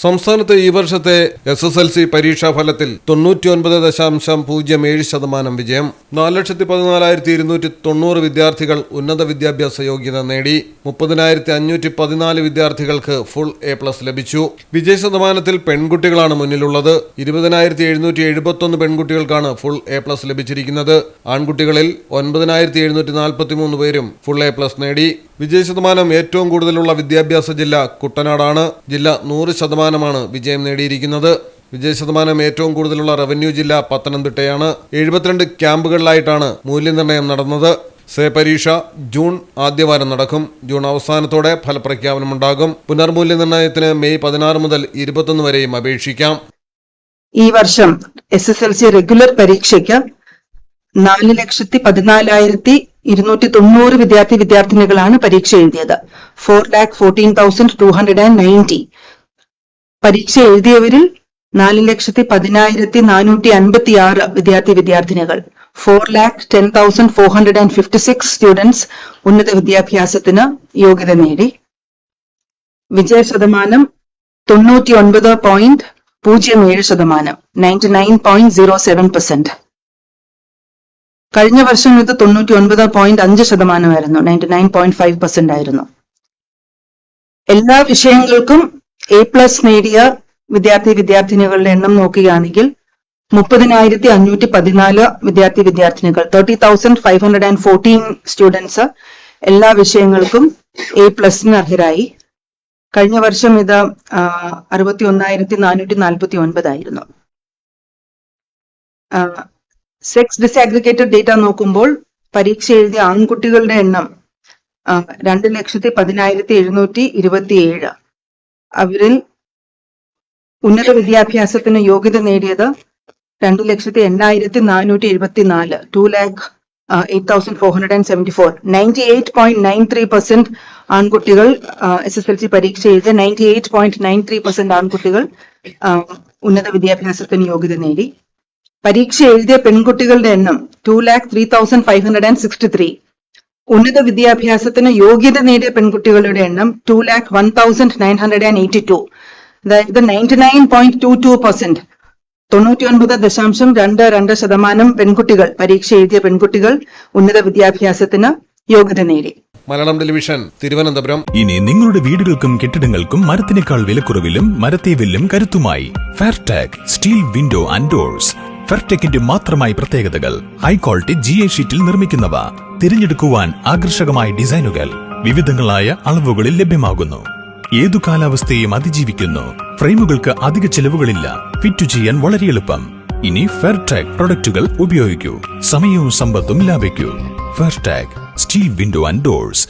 സംസ്ഥാനത്ത് ഈ വർഷത്തെ SSLC പരീക്ഷാ ഫലത്തിൽ 99.07% വിജയം. 4,14,290 വിദ്യാർത്ഥികൾ ഉന്നത വിദ്യാഭ്യാസ യോഗ്യത നേടി. 30,514 വിദ്യാർത്ഥികൾക്ക് ഫുൾ A+ ലഭിച്ചു. വിജയ ശതമാനത്തിൽ പെൺകുട്ടികളാണ് മുന്നിലുള്ളത്. 20,771 പെൺകുട്ടികൾക്കാണ് ഫുൾ A+ ലഭിച്ചിരിക്കുന്നത്. ആൺകുട്ടികളിൽ 9,743 പേരും ഫുൾ A+ നേടി. വിജയ ശതമാനം ഏറ്റവും കൂടുതലുള്ള വിദ്യാഭ്യാസ ജില്ല കുട്ടനാടാണ്. ജില്ല 100% വിജയം നേടിയിരിക്കുന്നത്. വിജയ ശതമാനം ഏറ്റവും കൂടുതലുള്ള റവന്യൂ ജില്ല പത്തനംതിട്ടയാണ്. 72 ക്യാമ്പുകളിലായിട്ടാണ് മൂല്യനിർണ്ണയം നടന്നത്. പരീക്ഷ ജൂൺ ആദ്യവാരം നടക്കും. ജൂൺ അവസാനത്തോടെ ഫലപ്രഖ്യാപനമുണ്ടാകും. പുനർമൂല്യനിർണ്ണയത്തിന് മെയ് 16 മുതൽ 21 വരെയും അപേക്ഷിക്കാം. ഈ വർഷം SSLC റെഗുലർ പരീക്ഷയ്ക്ക് 4,14,290 വിദ്യാർത്ഥിനികളാണ് പരീക്ഷ എഴുതിയത്. 4,14,290. പരീക്ഷ എഴുതിയവരിൽ 4,10,456 വിദ്യാർത്ഥിനികൾ. 4,10,456 സ്റ്റുഡൻസ് ഉന്നത വിദ്യാഭ്യാസത്തിന് യോഗ്യത നേടി. വിജയ ശതമാനം 99.07%, 99.07%. കഴിഞ്ഞ വർഷം ഇത് 99.5% 99.5% ആയിരുന്നു. എല്ലാ വിഷയങ്ങൾക്കും A+ നേടിയ വിദ്യാർത്ഥിനികളുടെ എണ്ണം നോക്കുകയാണെങ്കിൽ 30,514 വിദ്യാർത്ഥിനികൾ, 30,514 സ്റ്റുഡൻസ് എല്ലാ വിഷയങ്ങൾക്കും A+ അർഹരായി. കഴിഞ്ഞ വർഷം ഇത് 61,449 ആയിരുന്നു. സെക്സ് ഡിസാഗ്രിഗേറ്റഡ് ഡേറ്റ നോക്കുമ്പോൾ പരീക്ഷ എഴുതിയ ആൺകുട്ടികളുടെ എണ്ണം 2,10,727. അവരിൽ ഉന്നത വിദ്യാഭ്യാസത്തിന് യോഗ്യത നേടിയത് 2,08,474, 2,08,474. 98.93% ആൺകുട്ടികൾ SSLC പരീക്ഷ എഴുതിയ 98.93% ആൺകുട്ടികൾ ഉന്നത വിദ്യാഭ്യാസത്തിന് യോഗ്യത നേടി. പരീക്ഷ എഴുതിയ പെൺകുട്ടികളുടെ എണ്ണം 2,03,563. ഉന്നത വിദ്യാഭ്യാസത്തിന് യോഗ്യത നേടിയ പെൺകുട്ടികളുടെ എണ്ണം 2,01,982. അതായത് 99.22%, 99.22% പെൺകുട്ടികൾ പരീക്ഷ എഴുതിയ പെൺകുട്ടികൾ ഉന്നത വിദ്യാഭ്യാസത്തിന് യോഗ്യത നേടി. മലയാളം ടെലിവിഷൻ, തിരുവനന്തപുരം. ഇനി നിങ്ങളുടെ വീടുകൾക്കും കെട്ടിടങ്ങൾക്കും മരത്തിനേക്കാൾ വിലക്കുറവിലും മരത്തേവില്ലും കരുത്തുമായി ഫെയർടെക് സ്റ്റീൽ വിൻഡോ ആൻഡ് ഡോർസ്. ഫെയർടെക്കിന്റെ മാത്രമായി പ്രത്യേകതകൾ. ഹൈ ക്വാളിറ്റി GA ഷീറ്റിൽ നിർമ്മിക്കുന്നവ. തിരഞ്ഞെടുക്കുവാൻ ആകർഷകമായ ഡിസൈനുകൾ വിവിധങ്ങളായ അളവുകളിൽ ലഭ്യമാകുന്നു. ഏതു കാലാവസ്ഥയും അതിജീവിക്കുന്നു. ഫ്രെയിമുകൾക്ക് അധിക ചെലവുകളില്ല. ഫിറ്റ് ചെയ്യാൻ വളരെ എളുപ്പം. ഇനി ഫെയർടെക് പ്രൊഡക്റ്റുകൾ ഉപയോഗിക്കൂ. സമയവും സമ്പത്തും ലാഭിക്കൂ. ഫെയർടെക് സ്റ്റീൽ വിൻഡോ ആൻഡ് ഡോർസ്.